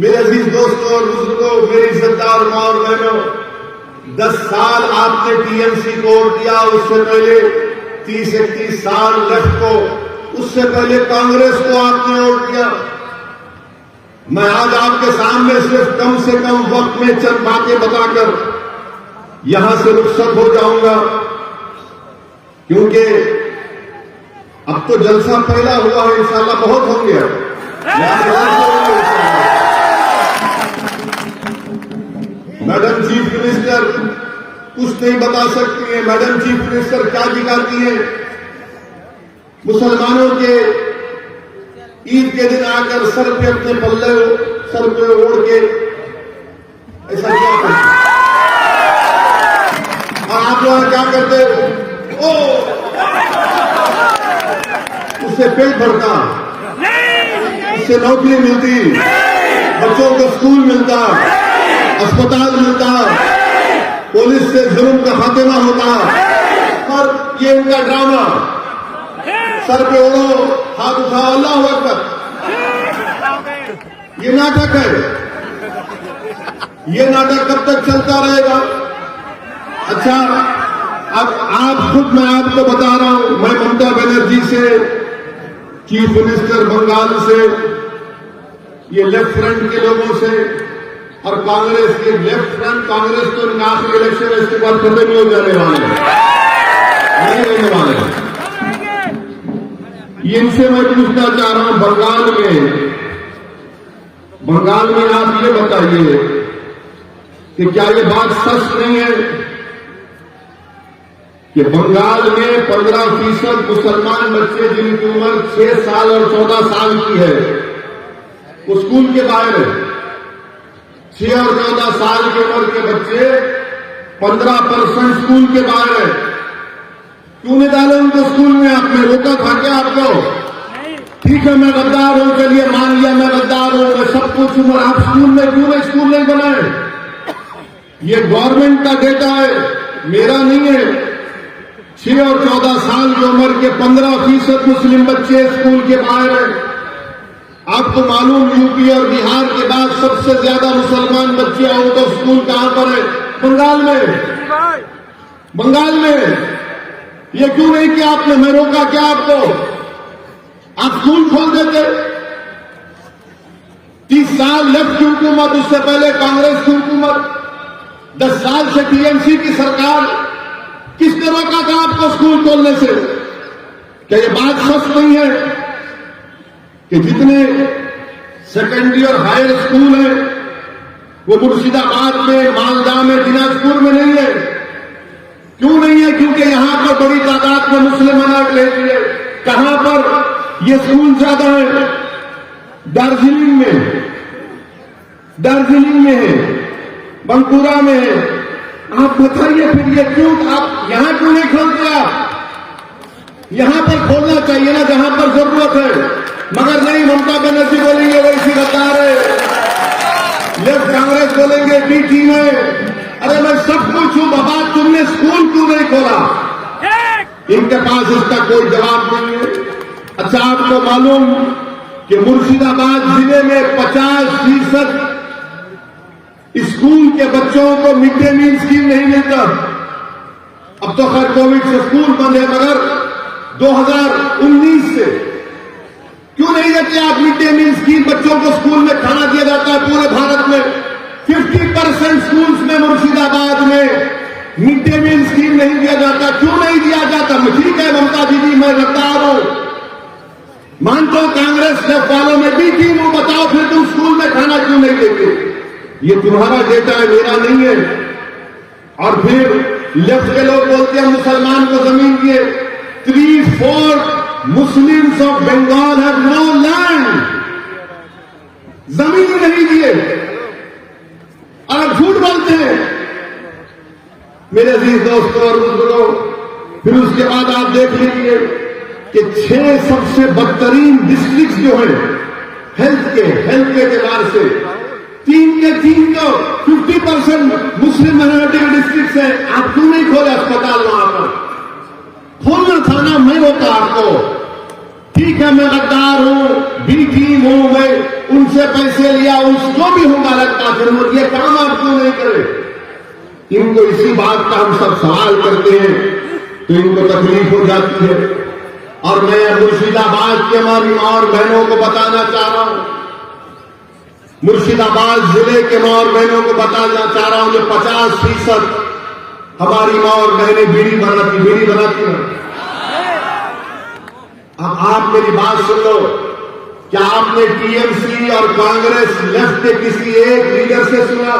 मेरे अजीज दोस्तों और बुजुर्गों, मेरी इज्जतदार माँ और बहनों, 10 साल आपने टीएमसी को वोट दिया, उससे पहले 30-31 साल लेफ्ट को, उससे पहले कांग्रेस को आपने वोट दिया। मैं आज आपके सामने सिर्फ कम से कम वक्त में चंद बातें बताकर यहां से रुखसत हो जाऊंगा, क्योंकि अब तो जलसा पहला हुआ है, इंशाल्लाह बहुत होंगे। मैडम चीफ मिनिस्टर कुछ नहीं बता सकती है। मैडम चीफ मिनिस्टर क्या दिखाती है? मुसलमानों के ईद के दिन आकर सर पे अपने पल्ले सर पे ओढ़ के ऐसा क्या करते, और आप लोग क्या करते? ओ उससे पेट भरता, उससे नौकरी मिलती, बच्चों को स्कूल मिलता, अस्पताल मिलता, पुलिस से जुर्म का खात्मा होता। और ये इनका ड्रामा, सर पे ओढ़ो, हाथ उठाओ, अल्लाहू अकबर, ये नाटक है। ये नाटक कब तक चलता रहेगा? अच्छा, अब आप खुद, मैं आपको बता रहा हूं, मैं ममता बनर्जी से, चीफ मिनिस्टर बंगाल से, ये लेफ्ट फ्रंट के लोगों से, और कांग्रेस के लेफ्ट फ्रंट कांग्रेस तो आखिरी इलेक्शन इसके बाद खत्म नहीं हो जाने वाले हैं, नहीं होने वाले हैं। इनसे मैं पूछना चाह रहा हूं, बंगाल में आप ये बताइए कि क्या ये बात सच नहीं है कि बंगाल में 15% मुसलमान बच्चे जिनकी उम्र 6 साल और 14 साल की है, वो स्कूल के बाहर है। 6 और 14 साल की उम्र के बच्चे 15% स्कूल के बाहर है। क्यों नहीं डाले उनको स्कूल में? आपने रोका था क्या आपको? ठीक है, मैं गद्दार हूं, चलिए मान लिया मैं गद्दार हूं, मैं सब कुछ हूं, आप स्कूल में क्यों नहीं स्कूल नहीं बनाए? ये गवर्नमेंट का डेटा है, मेरा नहीं है। 6 और 14 साल की उम्र के 15% मुस्लिम बच्चे स्कूल के बाहर हैं। आपको मालूम, यूपी और बिहार के बाद सबसे ज्यादा मुसलमान बच्चे आउट ऑफ स्कूल कहां पर है? बंगाल में। बंगाल में ये क्यों नहीं किया आपने? मैं रोका क्या आपको? आप स्कूल खोल देते। 30 साल लेफ्ट की हुकूमत, उससे पहले कांग्रेस की हुकूमत, 10 साल से टीएमसी की सरकार, किसने रोका था आपको स्कूल खोलने से? क्या ये बात सच नहीं है कि जितने सेकेंडरी और हायर स्कूल हैं वो मुर्शिदाबाद में, मालदा में, दिनाजपुर में नहीं है? क्यों नहीं है? क्योंकि यहां पर बड़ी तादाद में मुस्लिम अनाज लेती है। कहां पर ये स्कूल ज्यादा है? दार्जिलिंग में है, बंकुरा में है। आप बताइए फिर ये क्यों, आप यहां क्यों नहीं खोलते? यहां पर खोलना चाहिए ना, जहां पर जरूरत है। मगर नहीं, ममता बनर्जी बोलेंगे वैसी गद्दार है, लेफ्ट कांग्रेस बोलेंगे बी टीम है। अरे मैं सब कुछ हूं बाबा, तुमने स्कूल क्यों नहीं खोला? इनके पास इसका कोई जवाब नहीं है। अच्छा, आपको मालूम कि मुर्शिदाबाद जिले में 50% स्कूल के बच्चों को मिड डे मील स्कीम नहीं मिलता। अब तो खैर कोविड से स्कूल बंद है, मगर 2019 से क्यों नहीं देते आप मिड डे मील स्कीम? बच्चों को स्कूल में खाना दिया जाता है पूरे भारत में। 50% स्कूल्स में मुर्शिदाबाद में मिड डे मील स्कीम नहीं दिया जाता। क्यों नहीं दिया जाता? ठीक है ममता दीदी, मैं गद्दार हूं, मानता हूं कांग्रेस लेफ्ट वालों में भी टीम हूं, बताओ फिर तुम स्कूल में खाना क्यों नहीं देते? ये तुम्हारा डेटा है, मेरा नहीं है। और फिर लेफ्ट के लोग बोलते हैं मुसलमान को जमीन दिए। 3/4 Muslims of Bengal have no land, जमीन नहीं दिए और झूठ बोलते हैं। मेरे अजीज दोस्तों और बुजुर्गों, फिर उसके बाद आप देख लीजिए कि 6 सबसे बदतरीन डिस्ट्रिक्ट जो है हेल्थ के एतबार से, 3 के 3 तो 50% मुस्लिम माइनॉरिटी डिस्ट्रिक्ट है। आप क्यों नहीं खोले अस्पताल? वहां पर खोलना था ना, मैं रोका आपको। ठीक है, मैं गद्दार हूं, बी टीम हूं, मैं उनसे पैसे लिया, उस जो भी होगा लगता, फिर वो ये काम आप क्यों नहीं करे? इनको इसी बात का हम सब सवाल करते हैं तो इनको तकलीफ हो जाती है। और मैं मुर्शिदाबाद के हमारी मां और बहनों को बताना चाह रहा हूं, मुर्शिदाबाद जिले के मां और बहनों को बताना चाह रहा हूं, जो 50% हमारी मां और बहनें बीड़ी बनाती हैं। अब आप मेरी बात सुन लो, क्या आपने टीएमसी और कांग्रेस लेफ्ट के किसी एक लीडर से सुना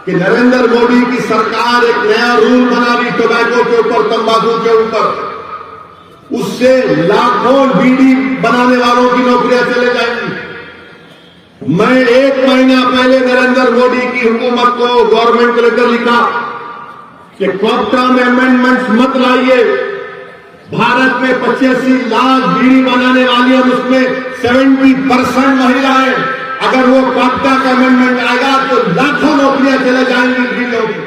कि नरेंद्र मोदी की सरकार एक नया रूल बना रही टोबैको के ऊपर, तंबाकू के ऊपर, उससे लाखों बीड़ी बनाने वालों की नौकरियां चले जाएंगी? मैं 1 महीना पहले नरेंद्र मोदी की हुकूमत को गवर्नमेंट को लेकर लिखा कि क्वार्टा में अमेंडमेंट्स मत लाइए, भारत में 85 लाख बीड़ी बनाने वाली हैं, उसमें 70% महिलाएं, अगर वो क्वार्टा का अमेंडमेंट आएगा तो लाखों नौकरियां चले जाएंगी बीड़ियों की।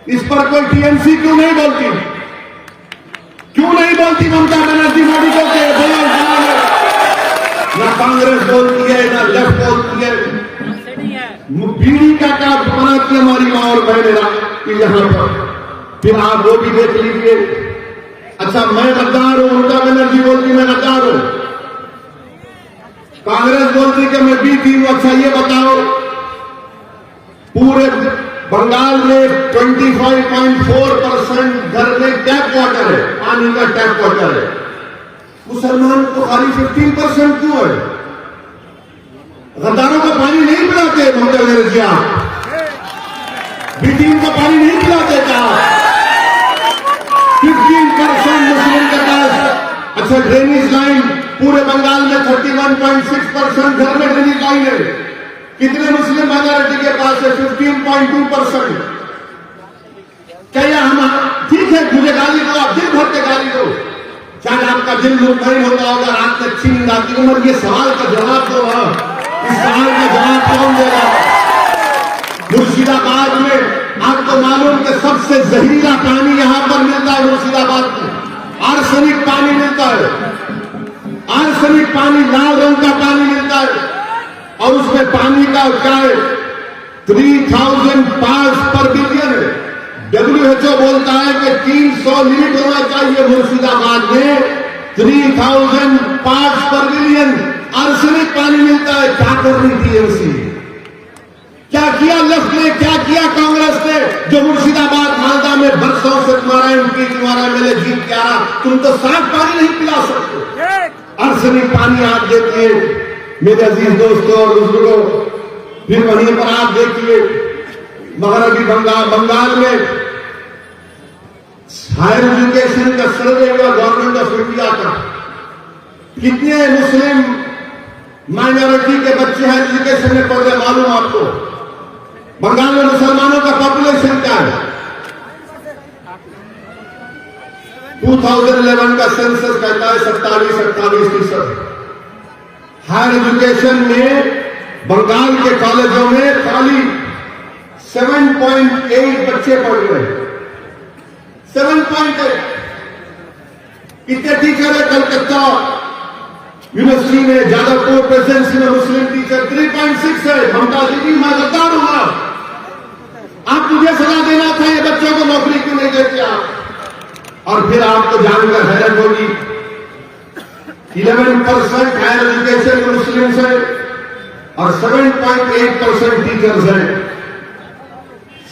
इस पर कोई टीएमसी क्यों नहीं बोलती? क्यों नहीं बोलती ममता बनर्जी मोदी को के ना कांग्रेस बोलती है ना लेफ्ट बोलती है। बीड़ी का क्या बनाती है हमारी मां और बहनें यहां पर, फिर आप वो भी देख लीजिए। अच्छा, मैं गद्दार हूं, ममता बनर्जी बोलती मैं गद्दार हूं, कांग्रेस बोलती कि मैं बी थी। अच्छा ये बताओ, पूरे बंगाल में 25.4% घर में टैप वाटर है, पानी का टैप वाटर है, मुसलमान को खाली 15% क्यों है? गद्दारों को पानी नहीं पिलाते ममता बनर्जी, आप बीटीम को पानी नहीं पिलाते क्या? 15% मुस्लिम के पास। अच्छा, ड्रेनेज लाइन पूरे बंगाल में 31.6% घर में ड्रेनेज लाइन है, कितने मुस्लिम माइनॉरिटी के पास है? 15.2%। क्या हम ठीक है, मुझे गाली दो, आप दिल भर के गाली दो, चाहे आपका दिल मुतमईन होता होगा, रात में अच्छी नींद आती है, मगर ये सवाल का जवाब दो। इस सवाल का जवाब कौन देगा? मुर्शिदाबाद में आपको मालूम कि सबसे जहरीला पानी यहां पर मिलता है, मुर्शिदाबाद में आर्सेनिक पानी मिलता है, आर्सेनिक पानी, लाल रंग का पानी मिलता है, और उसमें पानी का क्या है? 3000 पार्ट्स पर बिलियन है। WHO बोलता है कि 300 लिमिट होना चाहिए मुर्शिदाबाद में, 3000 पार्ट्स पर बिलियन आर्सेनिक पानी मिलता है। क्या कर रही टीएमसी? क्या किया लेफ्ट ने, क्या किया कांग्रेस ने, जो मुर्शिदाबाद मालदा में बरसों से तुम्हारा एमपी, तुम्हारा एमएलए जीत के आ रहा, तुम तो साफ पानी नहीं पिला सकते, आर्सेनिक पानी आप देती है। मेरे अजीज दोस्तों और बुजुर्गों, फिर वहीं पर आप देखिए मगरबी बंगाल में हायर एजुकेशन का सर्वे हुआ गवर्नमेंट ऑफ इंडिया का, कितने मुस्लिम माइनॉरिटी के बच्चे हायर एजुकेशन में पढ़ रहे मालूम आपको? बंगाल में मुसलमानों का पॉपुलेशन क्या है? 2011 का सेंसस कहता है 27-28%। हायर एजुकेशन में बंगाल के कॉलेजों में खाली 7.8 बच्चे पढ़ रहे हैं, 7.8। कितने टीचर है कलकत्ता यूनिवर्सिटी में, जादवपुर प्रेसिडेंसी में मुस्लिम टीचर 3.6 है। ममता दीदी, मैं गद्दार हूं, आप मुझे सलाह देना था, ये बच्चों को नौकरी क्यों नहीं देते आप? और फिर आपको जानकर हैरत होगी, 11% हायर एजुकेशन में मुस्लिम्स है और 7.8% टीचर्स हैं।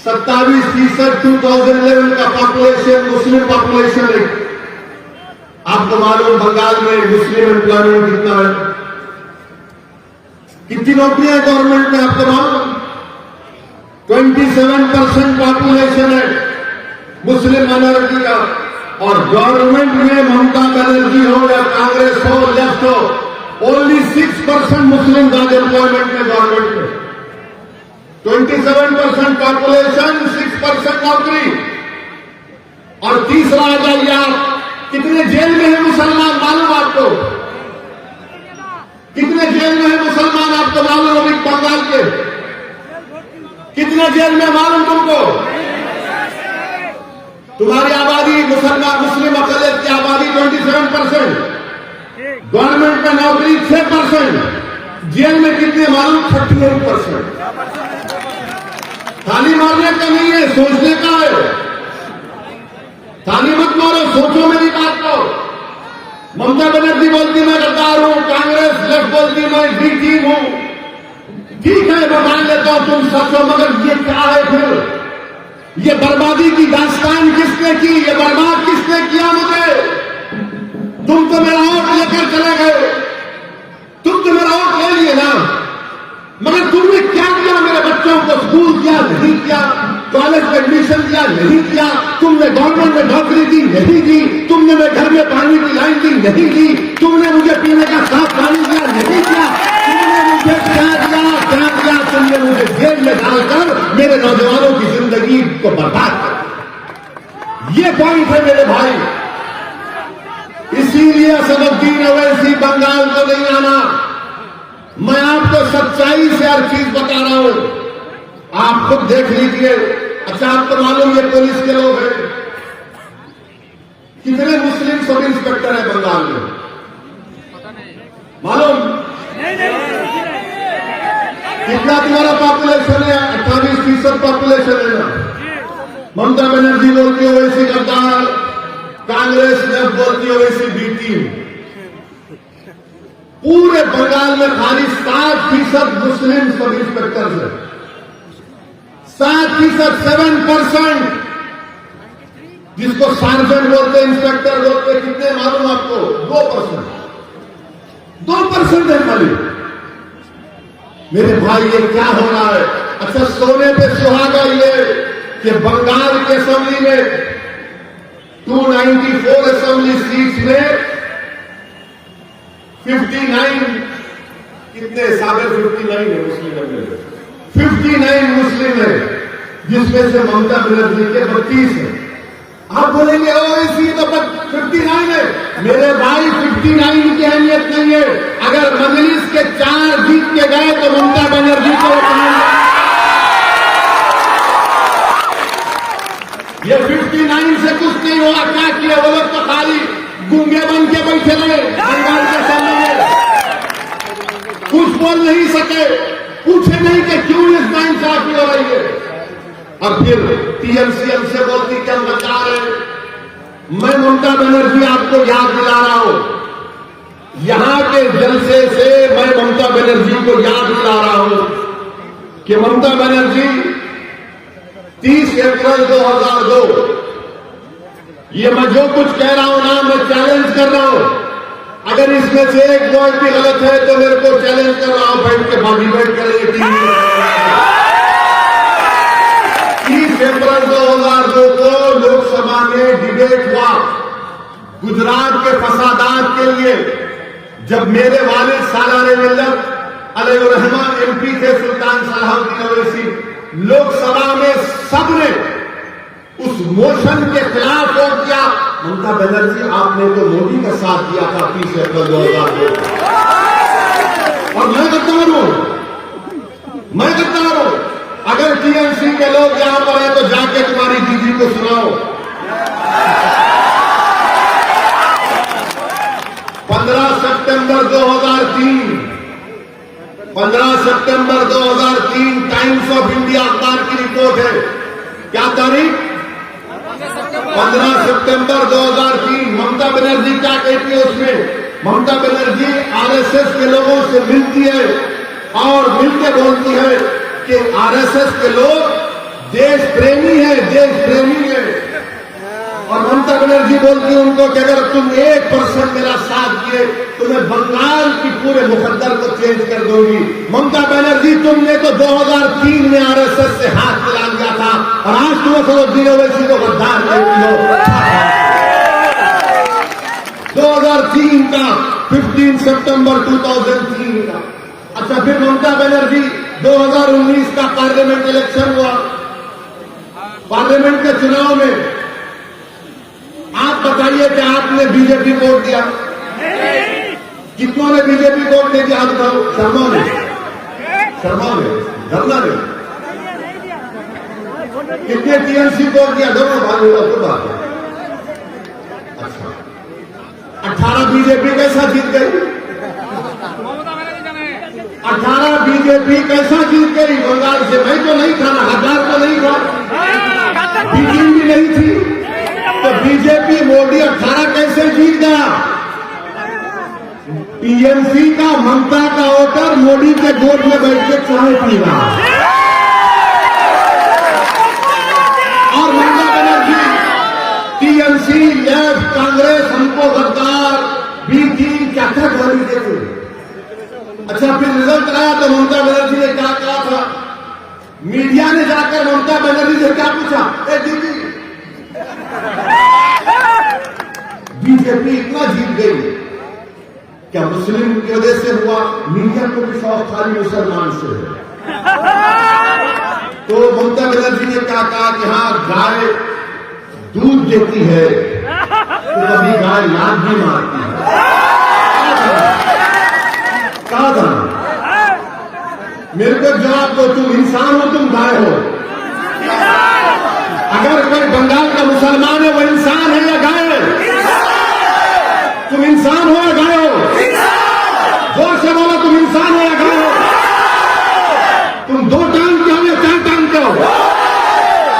27% 2011 का पॉपुलेशन मुस्लिम पॉपुलेशन है। आपको मालूम बंगाल में मुस्लिम एम्प्लॉयमेंट कितना है? कितनी नौकरियां है गवर्नमेंट में आपको मालूम? 27% पॉपुलेशन है मुस्लिम माइनॉरिटी का, और गवर्नमेंट में ममता बनर्जी हो या कांग्रेस हो, लेफ्ट हो, ओनली 6% मुस्लिम एम्प्लॉयमेंट में गवर्नमेंट में। 27% पॉपुलेशन, 6% नौकरी। और तीसरा आ जाइए आप, कितने जेल में है मुसलमान मालूम आपको? कितने जेल में है मुसलमान आपको मालूम? अभी बंगाल के कितने जेल में मालूम तुमको? तुम्हारी आबादी मुस्लिम अकलियत की आबादी 27%, गवर्नमेंट में नौकरी 6%, जेल 58%। ताली मारने का नहीं है, सोचने का है। ताली मत मारो, सोचो मेरी बात को। ममता बनर्जी बोलती मैं गद्दार हूं, कांग्रेस लेफ्ट बोलती मैं बी टीम हूं। ठीक है, मैं मान लेता हूं तुम सच हो, मगर ये क्या है फिर? ये बर्बादी की दास्तान किसने की? ये बर्बाद किसने किया मुझे? तुम तो मेरा वोट लेकर चले गए, तुम तो मेरा वोट ले लिए ना, मगर तुमने क्या किया? मेरे बच्चों को स्कूल किया नहीं किया, कॉलेज में एडमिशन दिया नहीं किया, तुमने गवर्नमेंट में नौकरी दी नहीं दी, तुमने मेरे घर में पानी की लाइन दी नहीं दी, तुमने मुझे पीने का साफ पानी दिया नहीं दिया, तुमने मुझे क्या दिया? तुमने मुझे जेल में डालकर मेरे नौजवानों की जिंदगी को बर्बाद कर। ये पॉइंट है मेरे भाई। इसीलिए असदुद्दीन ओवैसी बंगाल को नहीं आना। मैं आपको सच्चाई से हर चीज बता रहा हूं, आप खुद देख लीजिए। अच्छा, आपको मालूम ये पुलिस के लोग हैं, कितने मुस्लिम सब इंस्पेक्टर है बंगाल में? मालूम? कितना तुम्हारा पॉपुलेशन है? 28% पॉपुलेशन है ना। ममता बनर्जी बोलती है वैसी गद्दार, कांग्रेस लेफ्ट बोलती है वैसी बी टीम। पूरे बंगाल में खाली 7% मुस्लिम सब इंस्पेक्टर है। 7%, 7%, जिसको सार्जेंट बोलते, इंस्पेक्टर बोलते। कितने मालूम आपको? 2%। 2% है खाली। मेरे भाई, ये क्या हो रहा है? अच्छा, सोने पे सुहागा ये कि बंगाल की असेंबली में 294 असेंबली सीट्स में 59 कितने? 59 है मुस्लिम में, 59 मुस्लिम है, जिसमें से ममता बनर्जी के 32 है। आप बोलेंगे ओ इसी तो 59 है। मेरे भाई, 59 की अहमियत नहीं है। अगर मजलिस के 4 जीत के गए तो ममता बनर्जी को ये 59 से कुछ नहीं हुआ। क्या किया वो लोग? तो खाली गूंगे बन के बैठे रहे बंगाल के सामने, कुछ बोल नहीं सके, पूछे नहीं कि क्यों इस नाइंसाफी हो रही है। और फिर टीएमसी हमसे बोलती कि हम बता रहे। मैं ममता बनर्जी आपको याद दिला रहा हूं, यहां के जलसे से मैं ममता बनर्जी को याद दिला रहा हूं कि ममता बनर्जी 30 अप्रैल 2002, ये मैं जो कुछ कह रहा हूं ना, मैं चैलेंज कर रहा हूं। अगर इसमें से एक पॉइंट भी गलत है तो मेरे को चैलेंज कर रहा हूं, बैठ के डिबेट करेंगे टीवी में। 30 अप्रैल 2002 को लोकसभा में डिबेट हुआ गुजरात के फसादात के लिए, जब मेरे वालिद सालार मिल्लत अलैहिर्रहमान एमपी थे, सुल्तान सलाहुद्दीन ओवैसी। लोकसभा में सबने उस मोशन के खिलाफ वोट किया। ममता बनर्जी, आपने तो मोदी का साथ दिया था 30 अप्रैल 2002। और मैं गद्दार हूं। अगर टीएमसी के लोग यहां पर हैं तो जाके तुम्हारी दीदी को सुनाओ। 15 सितंबर 2003 टाइम्स ऑफ इंडिया अखबार की रिपोर्ट है। क्या तारीख? 15 सितंबर 2003। ममता बनर्जी क्या कहती है उसमें? ममता बनर्जी आरएसएस के लोगों से मिलती है और मिलकर बोलती है कि आरएसएस के लोग देश प्रेमी है। और ममता बनर्जी बोलती है उनको कि अगर तुम 1% मेरा साथ दिए तो मैं बंगाल की पूरे मुकद्दर को चेंज कर दूंगी। ममता बनर्जी, तुमने तो 2003 में आरएसएस से हाथ मिला लिया था और आज तुम असदुद्दीन ओवैसी को गद्दार कहती हो। 2003 का 15 सितंबर 2003 का। अच्छा, फिर ममता बनर्जी 2019 का पार्लियामेंट इलेक्शन हुआ। पार्लियामेंट के चुनाव में आप बताइए कि आपने बीजेपी को वोट दिया? कितनों ने बीजेपी को वोट नहीं दिया? आप बताओ। शर्मा ने धरना ने कितने टीएमसी को वोट दिया? दोनों भाई तो बात है। अच्छा, 18 बीजेपी कैसा जीत गई? 18 बीजेपी बीजेपी कैसा जीत गई बंगाल से? मैं तो नहीं था ना, हजार तो नहीं था, बीजेपी भी नहीं थी, तो बीजेपी मोदी 18 कैसे जीत गया? टीएमसी का ममता का वोटर मोदी के गोद में बैठ के चाय पी रहा और ममता बनर्जी टीएमसी लेफ्ट कांग्रेस हमको गद्दार भी थी, क्या क्या गाली देते। अच्छा, फिर रिजल्ट आया तो ममता बनर्जी ने क्या कहा था? मीडिया ने जाकर ममता बनर्जी से क्या पूछा? ए दीदी, बीजेपी इतना जीत गई, क्या मुस्लिम की वजह से हुआ? मीडिया को भी शौक खाली मुसलमान से है। तो ममता बनर्जी ने क्या कहा कि हाँ, गाय दूध देती है तो कभी गाय लात भी मारती है। कहा था मेरे को जवाब दो, तुम इंसान हो तुम गाय हो? अगर कोई बंगाल का मुसलमान है वो इंसान है या गाय है? तुम इंसान हो या गाय हो? जोर से बोलो, तुम इंसान हो या गाय हो? तुम 2 टांग के हो या 4 टांग के हो?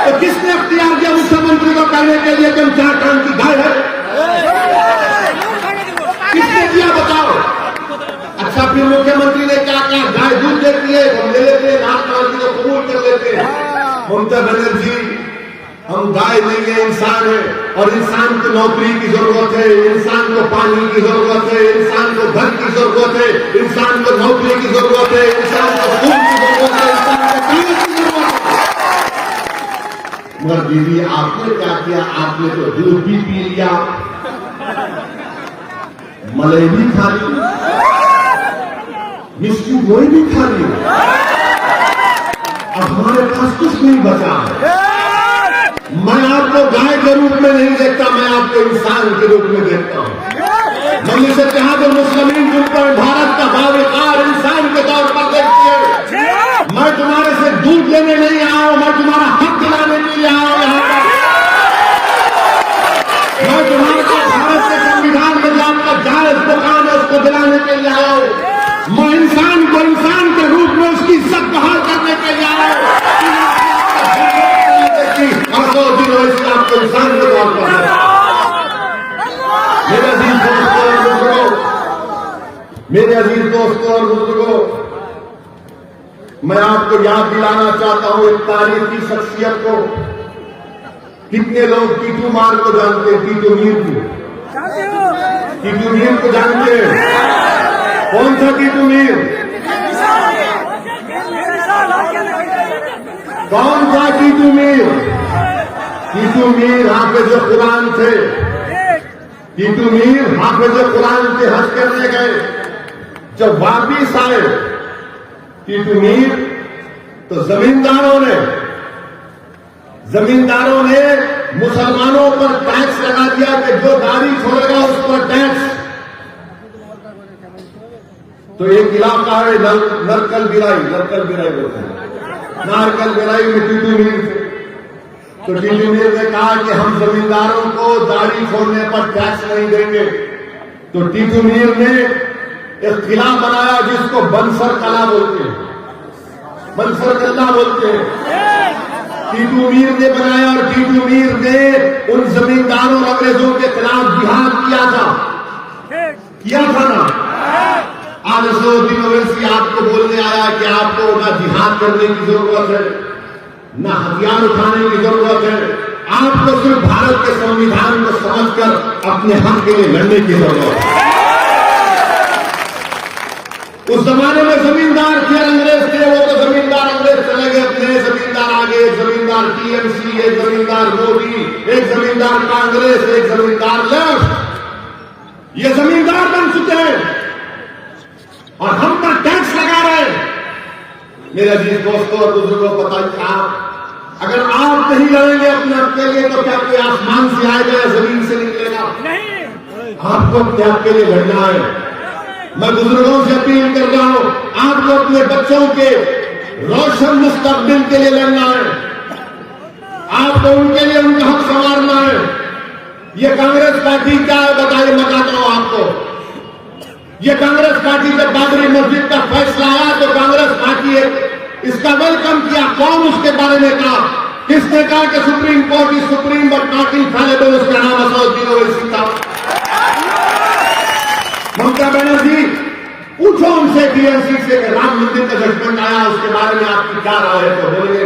तो किसने अख्तियार दिया मुख्यमंत्री को कहने के लिए कि हम 4 टांग की गाय है? किसने दिया बताओ? अच्छा, फिर मुख्यमंत्री ने क्या कहा? गाय दूध देती है, हम ले लेते हैं, राष्ट्रपति को कबूल कर लेते हैं। ममता बनर्जी, हम गाय नहीं है, इंसान है, और इंसान को नौकरी की जरूरत है, इंसान को पानी की जरूरत है, इंसान को घर की जरूरत है, इंसान को नौकरी की जरूरत है, इंसान को खून की जरूरत है, इंसान को पानी की जरूरत है। मगर दीदी, आपने क्या किया? आपने तो दूध भी पी लिया, मलाई भी खा ली, मिष्टी गोई भी खा ली, अब हमारे पास कुछ नहीं बचा है। मैं आपको गाय के रूप में नहीं देखता, मैं आपको इंसान के रूप में देखता हूं। मम्मी से कहा तो मुस्लिम जिनको भारत का बावकार इंसान के तौर पर देखती है। मैं तुम्हारे से दूध लेने नहीं आया हूं, मैं तुम्हारा हक दिलाने के लिए आया हूं। यहाँ पर मैं तुम्हारे को भारत के संविधान में जो आपका जायज मुकाम है उसको दिलाने के लिए आया हूं। मैं इंसान को इंसान के रूप में उसकी इज्जत बहाल करने के लिए आया हूं। आपको इंसान के तौर पर मेरे अजीज दोस्तों और बुजुर्गों, मैं आपको याद दिलाना चाहता हूं एक तारीखी शख्सियत को। कितने लोग टीटू मार को जानते हैं? टीटू मीर को, टीटू मीर को जानते हैं? कौन सा टीटू मीर? कौन सा टीटू मीर? टीटू मीर हाफिज कुरान थे। टीटू मीर हाफिज कुरान के हज करने गए, जब वापिस आए टीटू मीर तो जमींदारों ने मुसलमानों पर टैक्स लगा दिया कि जो दाढ़ी छोड़ेगा उस पर टैक्स। तो एक इलाका है नरकल बिराई बोलते हैं, नारकल बिराई में टीटू मीर थे। तो टीटू मीर ने कहा कि हम जमींदारों को दाढ़ी छोड़ने पर टैक्स नहीं देंगे। तो टीटू मीर ने एक किला बनाया जिसको बंसर कला बोलते हैं, बंसर कला बोलते हैं। टीटू मीर ने बनाया और टीटू मीर ने उन जमींदारों और अंग्रेजों के खिलाफ जिहाद किया था ना। आज असदुद्दीन ओवैसी आपको बोलने आया कि आपको ना जिहाद करने की जरूरत है, ना हथियार उठाने की जरूरत है, आपको सिर्फ भारत के संविधान को समझकर अपने हक के लिए लड़ने की जरूरत है। उस जमाने में जमींदार थे, अंग्रेज थे, वो तो जमींदार अंग्रेज चले गए, अपने जमींदार आगे, एक जमींदार टीएमसी, एक जमींदार मोदी, एक जमींदार कांग्रेस, एक जमींदार लेफ्ट। ये जमींदार बन चुके हैं और हम पर टैक्स लगा रहे हैं। मेरे अजीज दोस्तों और बुजुर्गों, बताइए आप, अगर आप नहीं लड़ेंगे अपने हक के लिए तो क्या कोई आसमान से आएगा या जमीन से निकलेगा? नहीं, आपको अपने हक के लिए लड़ना है। मैं बुजुर्गों से अपील कर रहा हूं, आपको अपने बच्चों के रोशन मुस्तकबिल के लिए लड़ना है, आपको उनके लिए उनका हक संवारना है। ये कांग्रेस पार्टी क्या है बताइए, बताता हूं आपको। ये कांग्रेस पार्टी जब बाबरी मस्जिद का फैसला आया तो कांग्रेस पार्टी इसका वेलकम किया। कौन उसके बारे में कहा? किसने कहा कि supreme court is supreme but not infallible? उसका नाम असदुद्दीन ओवैसी था। ममता बनर्जी, पूछो उनसे टीएमसी से कि राम मंदिर का जजमेंट आया, उसके बारे में आपकी क्या राय है? तो बोलिए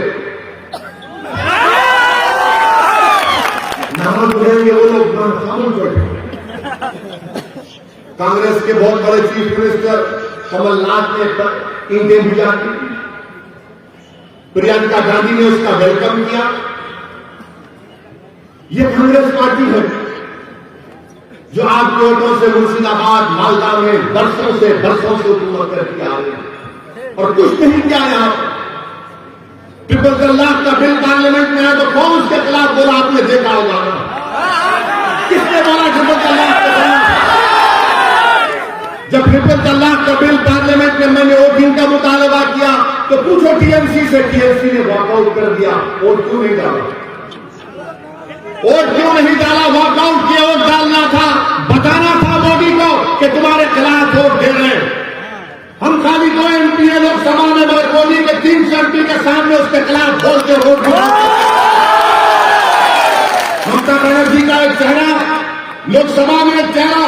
नाम बोलेंगे वो लोग खामोश बैठे। कांग्रेस के बहुत बड़े चीफ मिनिस्टर कमलनाथ ने ईंटें भिजा दी, प्रियंका गांधी ने उसका वेलकम किया। ये कांग्रेस पार्टी है जो आपके वोटों से मुर्शिदाबाद मालदा में बरसों से हुकूमत करती आ रही है और कुछ नहीं किया। यहां ट्रिपल तलाक का बिल पार्लियामेंट में है तो कौन उसके खिलाफ बोला? आपने देखा होगा किसने बोला ट्रिपल तलाक के खिलाफ? जब ट्रिपल तलाक का बिल पार्लियामेंट में मैंने वोटिंग का मुतालबा किया तो पूछो टीएमसी से, टीएमसी ने वॉकआउट कर दिया। वोट क्यों नहीं डाला? वोट क्यों नहीं डाला? वॉकआउट किया। वोट डालना था, बताना था मोदी को कि तुम्हारे खिलाफ वोट दे रहे हैं। हम खाली 2 एमपी है लोकसभा में, मगर मोदी के 300 एमपी के सामने उसके खिलाफ बोलते वोट। ममता बनर्जी का एक चेहरा, लोकसभा में एक चेहरा,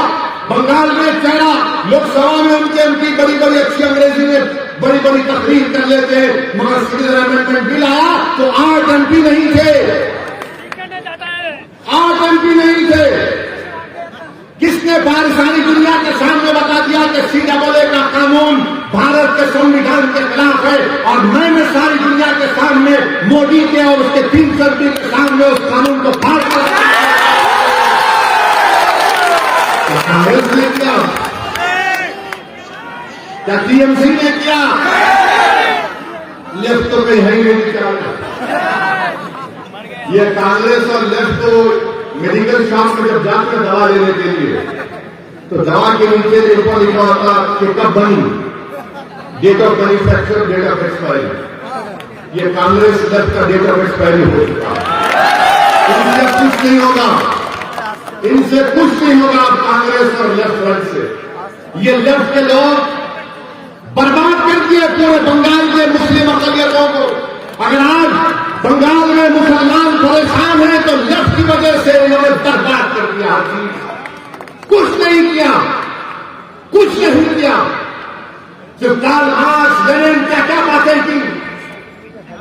बंगाल में एक चेहरा, लोकसभा में उनके एमपी बड़ी बड़ी अच्छी अंग्रेजी में बड़ी बड़ी तकरीर कर लेते हैं, मगर सिविल अमेंडमेंट बिल आया तो 8 एमपी नहीं थे, 8 एमपी नहीं थे। किसने सारी दुनिया के सामने बता दिया कि CAA का कानून भारत के संविधान के खिलाफ है? और मैंने सारी दुनिया के सामने मोदी के और उसके 300 एमपी के सामने उस कानून को पास कर कांग्रेस ने किया, क्या टीएमसी ने किया? लेफ्ट तो कहीं है ही नहीं चला। ये कांग्रेस और लेफ्ट तो मेडिकल शॉप में जब जाते हैं दवा लेने के लिए तो दवा के नीचे ऊपर लिखा होता कि कब बनी, date of manufacture, date of expiry. ये कांग्रेस लेफ्ट का डेट ऑफ एक्सपायरी हो चुका। इनसे कुछ नहीं होगा, इनसे कुछ नहीं होगा कांग्रेस और लेफ्ट फ्रंट से। ये लेफ्ट के लोग बर्बाद कर दिए पूरे बंगाल के मुस्लिम अक़लियतों को। अगर आज बंगाल में मुसलमान परेशान हैं तो लेफ्ट की वजह से उन्होंने बर्बाद कर दिया। कुछ नहीं किया, कुछ नहीं किया। जो कार्ल मार्क्स, लेनिन क्या बातें की,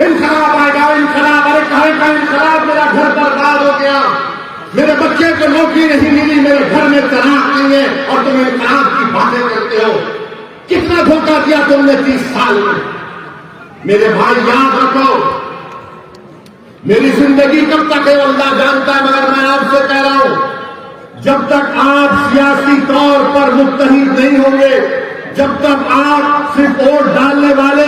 इनकलाब आएगा, इनकलाब, अरे कहे का इनकलाब? मेरा घर बर्बाद हो गया, मेरे बच्चे को नौकरी नहीं मिली, मेरे घर में तलाक नहीं है और तुम इनकलाब की बातें करते हो। कितना धोखा दिया तुमने 30 साल में। मेरे भाई याद रखो, मेरी जिंदगी कब तक है अल्लाह जानता है, मगर मैं आपसे कह रहा हूं, जब तक आप सियासी तौर पर मुत्तहिद नहीं होंगे, जब तक आप सिर्फ वोट डालने वाले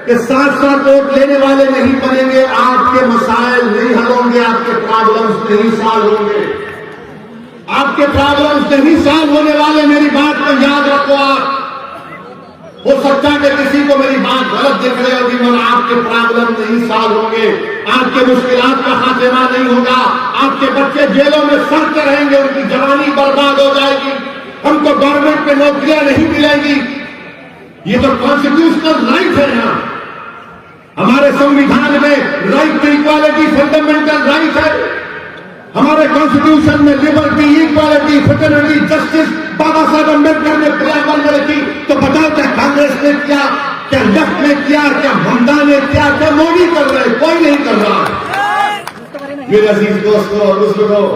के साथ साथ वोट लेने वाले नहीं बनेंगे, आपके मसाइल नहीं हल होंगे, आपके प्रॉब्लम्स नहीं सॉल्व होंगे, आपके प्रॉब्लम्स नहीं सॉल्व होने वाले। मेरी बात को याद रखो। आप हो सकता है कि किसी को मेरी बात गलत दिख रही होगी, मगर आपके प्रॉब्लम नहीं सॉल्व होंगे, आपके मुश्किलात का खात्मा नहीं होगा, आपके बच्चे जेलों में सड़ते रहेंगे, उनकी जवानी बर्बाद हो जाएगी, हमको गवर्नमेंट में नौकरियां नहीं मिलेंगी। ये तो कॉन्स्टिट्यूशनल राइट है। यहाँ हमारे संविधान में right to equality fundamental right है। हमारे कॉन्स्टिट्यूशन में liberty, equality, fraternity, justice Baba Saheb Ambedkar ने प्रियम्बल में रखी। तो बताओ क्या कांग्रेस ने किया, क्या लेफ्ट ने किया, क्या ममता ने किया, क्या मोदी कर रहे? कोई नहीं कर रहा। मेरे अजीज दोस्तों और बुजुर्गों,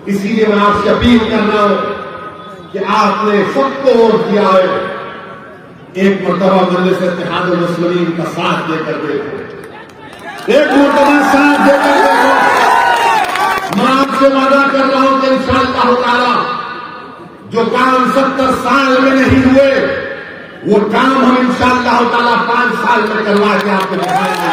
इसीलिए मैं आपसे अपील कर रहा हूं कि आपने सबको वोट दिया है, एक मरतबा मजलिस इत्तेहादुल मुस्लिमीन का साथ देकर देखो, एक मरतबा साथ देकर देखो। मैं आपसे वादा कर रहा हूं कि इंशाअल्लाह ताला जो काम 70 साल में नहीं हुए, वो काम हम इंशाअल्लाह ताला 5 साल में करवा के आपको दिखाएंगे।